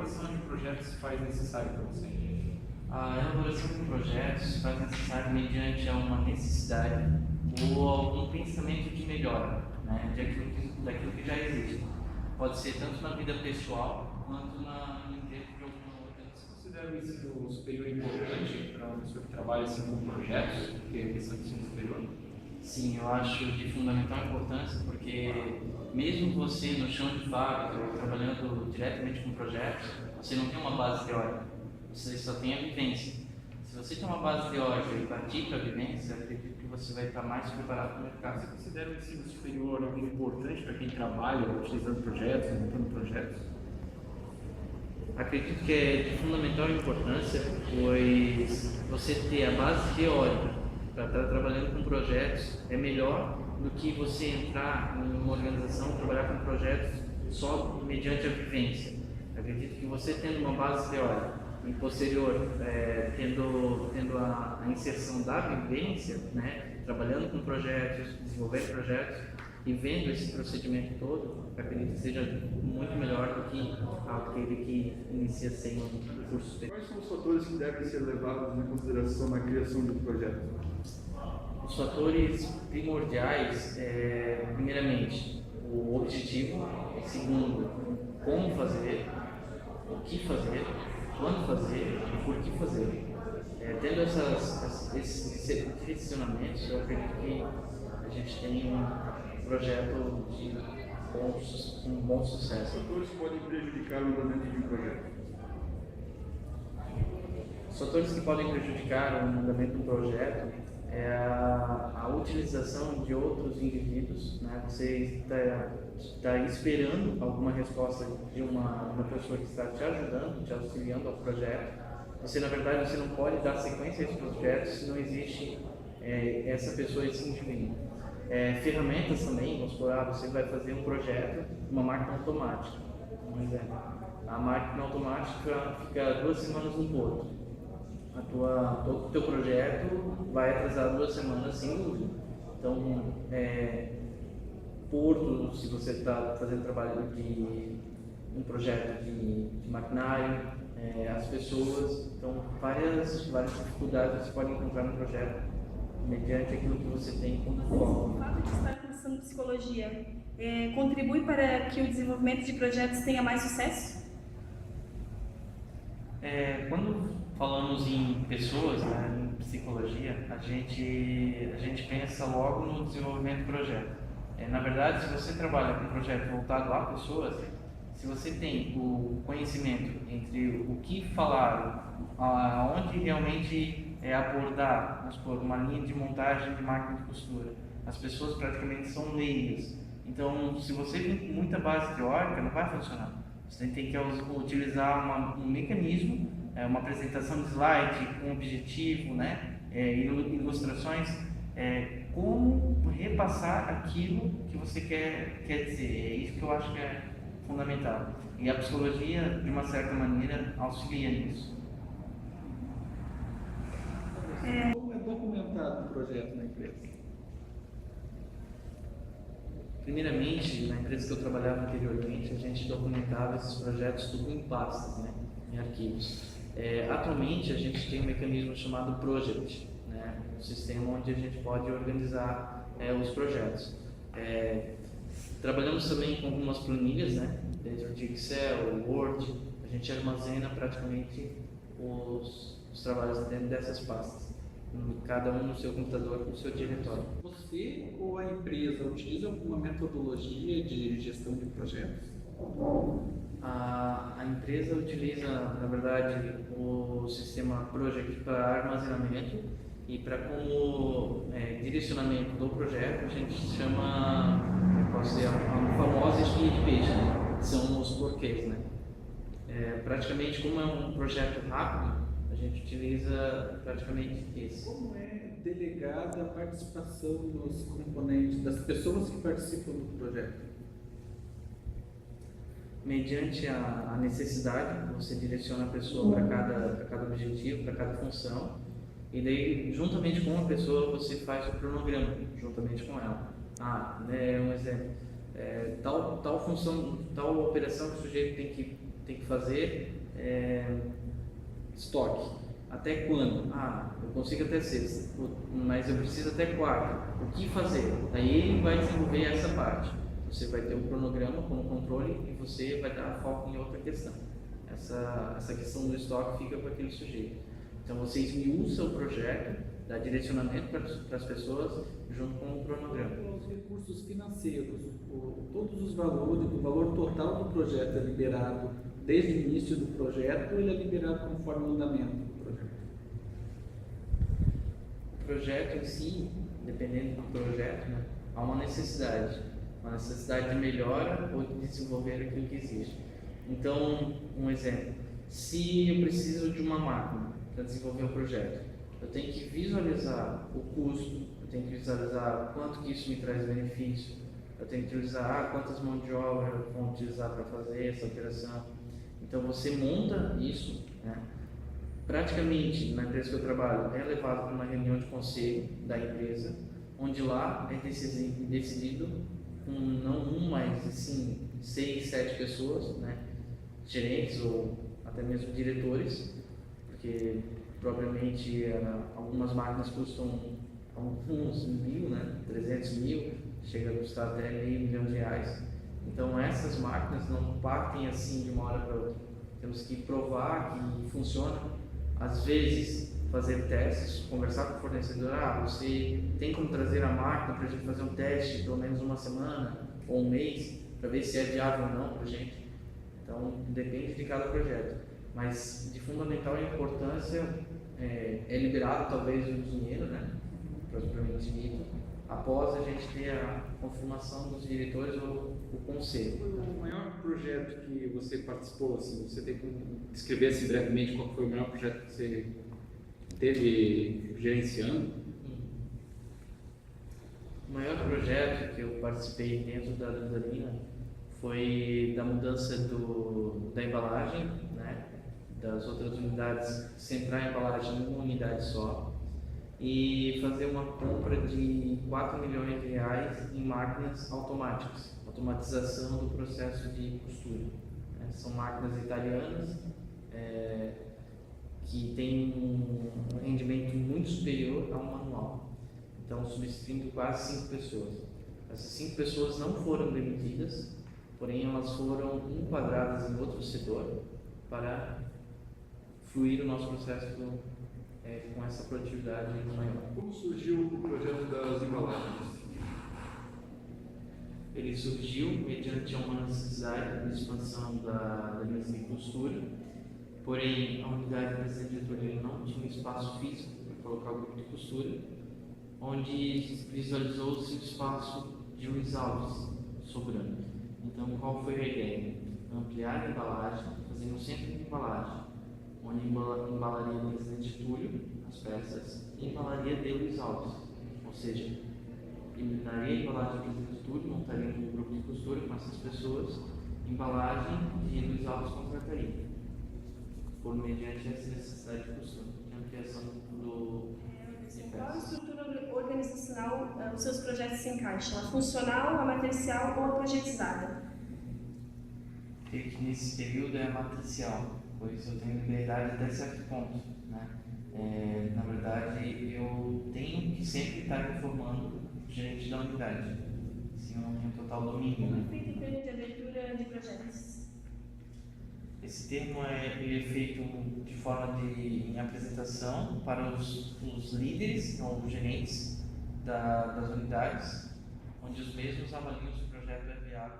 elaboração de projetos se faz necessário para você? A elaboração de projetos se faz necessária mediante uma necessidade ou algum pensamento de melhora, né, daquilo que já existe. Pode ser tanto na vida pessoal quanto dentro de alguma organização. Você considera o ensino superior importante para uma pessoa que trabalha assim, com projetos, que é a questão do ensino superior? Sim, eu acho de fundamental importância porque mesmo você no chão de fábrica, ou trabalhando diretamente com projetos, você não tem uma base teórica, você só tem a vivência. Se você tem uma base teórica e partir para a vivência, eu acredito que você vai estar mais preparado para o mercado. Você considera o ensino superior algo importante para quem trabalha utilizando projetos, montando projetos? Acredito que é de fundamental importância, pois você ter a base teórica para estar trabalhando com projetos é melhor do que você entrar em uma organização e trabalhar com projetos só mediante a vivência. Acredito que você tendo uma base teórica e posterior tendo a inserção da vivência, né, trabalhando com projetos, desenvolvendo projetos e vendo esse procedimento todo, acredito que seja muito melhor do que aquele que inicia sem um curso superior. Quais são os fatores que devem ser levados em consideração na criação de um projeto? Os fatores primordiais primeiramente, o objetivo, segundo, como fazer, o que fazer, quando fazer e por que fazer. Tendo esses direcionamentos, eu acredito que a gente tem um projeto com um bom sucesso. Os fatores que podem prejudicar o andamento de um projeto? Os fatores que podem prejudicar o andamento de um projeto é a utilização de outros indivíduos, né? Você está esperando alguma resposta de uma pessoa que está te ajudando, te auxiliando ao projeto. Você, na verdade, você não pode dar sequência a esse projeto se não existe essa pessoa, esse indivíduo. Ferramentas também, vamos supor, você vai fazer um projeto, uma máquina automática, um exemplo. A máquina automática fica 2 semanas no porto. O teu projeto vai atrasar 2 semanas sem dúvida. Então, porto, se você está fazendo trabalho de um projeto de maquinário, as pessoas, então várias dificuldades você pode encontrar no projeto mediante aquilo que você tem como foco. O fato de estar cursando psicologia contribui para que o desenvolvimento de projetos tenha mais sucesso? Quando falamos em pessoas, né, em psicologia, a gente pensa logo no desenvolvimento do projeto. Na verdade, se você trabalha com um projeto voltado a pessoas, se você tem o conhecimento entre o que falar, aonde realmente abordar, vamos supor, uma linha de montagem de máquina de costura, as pessoas praticamente são leigas. Então, se você tem muita base teórica, não vai funcionar. Você tem que utilizar um mecanismo, uma apresentação de slide com objetivo, né, ilustrações, como repassar aquilo que você quer dizer. É isso que eu acho que é fundamental. E a psicologia, de uma certa maneira, auxilia nisso. Como é documentado o projeto na empresa? Primeiramente, na empresa que eu trabalhava anteriormente, a gente documentava esses projetos tudo em pastas, né, em arquivos. Atualmente, a gente tem um mecanismo chamado Project, né, um sistema onde a gente pode organizar os projetos. Trabalhamos também com algumas planilhas, né, dentro de Excel, Word, a gente armazena praticamente os trabalhos dentro dessas pastas, cada um no seu computador, no seu diretório. Você ou a empresa utiliza alguma metodologia de gestão de projetos? A empresa utiliza, na verdade, o sistema Project para armazenamento e para como direcionamento do projeto, a gente chama, a famosa espinha de peixe, né? São os porquês, né? Praticamente, como é um projeto rápido, a gente utiliza praticamente esse. Como é delegada a participação dos componentes, das pessoas que participam do projeto? Mediante a necessidade, você direciona a pessoa para cada objetivo, para cada função, e daí, juntamente com a pessoa, você faz o cronograma, juntamente com ela. Um exemplo, tal função, tal operação que o sujeito tem que fazer, Estoque. Até quando? Eu consigo até sexta, mas eu preciso até quarta. O que fazer? Daí ele vai desenvolver essa parte. Você vai ter um cronograma com o controle e você vai dar foco em outra questão. Essa questão do estoque fica para aquele sujeito. Então você esmiuça o projeto, dá direcionamento para as pessoas junto com o cronograma. Os recursos financeiros, todos os valores, o valor total do projeto é liberado desde o início do projeto ou ele é liberado conforme o andamento do projeto? O projeto em si, dependendo do projeto, né, há uma necessidade de melhora ou de desenvolver aquilo que existe. Então, um exemplo, se eu preciso de uma máquina para desenvolver o projeto, eu tenho que visualizar o custo, eu tenho que visualizar quanto que isso me traz benefício, eu tenho que utilizar quantas mãos de obra eu vou utilizar para fazer essa operação. Então você monta isso, né? Praticamente na empresa que eu trabalho é levado para uma reunião de conselho da empresa, onde lá é decidido com não um, mas assim 6, 7 pessoas, né? Gerentes ou até mesmo diretores, porque propriamente algumas máquinas custam alguns mil, né? 300 mil, chega a custar até R$500 mil. Então essas máquinas não partem assim de uma hora para outra. Temos que provar que funciona. Às vezes fazer testes, conversar com o fornecedor, você tem como trazer a máquina para a gente fazer um teste pelo menos uma semana ou um mês, para ver se é viável ou não para a gente. Então depende de cada projeto. Mas de fundamental importância é liberado talvez o dinheiro, né, propriamente dito, após a gente ter a confirmação dos diretores ou o conselho. O maior projeto que você participou, assim, você tem como descrever assim, brevemente qual foi o maior projeto que você teve gerenciando? O maior projeto que eu participei dentro da Dudalina foi da mudança da embalagem, né, das outras unidades, centrar a embalagem numa unidade só e fazer uma compra de R$4 milhões em máquinas automáticas, automatização do processo de costura. São máquinas italianas que têm um rendimento muito superior ao manual, então substituindo quase 5 pessoas. Essas 5 pessoas não foram demitidas, porém elas foram enquadradas em outro setor para fluir o nosso processo com essa produtividade maior. Como surgiu o projeto das embalagens? Ele surgiu mediante uma necessidade de expansão da linha de costura, porém a unidade de Presidente Getúlio não tinha espaço físico para colocar o grupo de costura, onde visualizou-se o espaço de Luiz Alves sobrando. Então qual foi a ideia? Ampliar a embalagem, fazer um centro de embalagem, onde embalaria do Presidente Getúlio as peças e embalaria de Luiz Alves, ou seja, eliminaria a embalagem do Presidente Getúlio, montaria um grupo de costura com essas pessoas, embalagem de Luiz Alves contrataria, por mediante essa necessidade de costura, de ampliação do Qual a estrutura organizacional os seus projetos se encaixam? A funcional, a matricial ou a projetizada? Creio que nesse período é a matricial, pois eu tenho liberdade até certo ponto, né? Na verdade, eu tenho que sempre estar informando o gerente da unidade, se eu não tenho total domínio. Como é feito o termo de abertura de projetos? Esse termo ele é feito de forma em apresentação para os líderes, ou os gerentes das unidades, onde os mesmos avaliam se o projeto é viável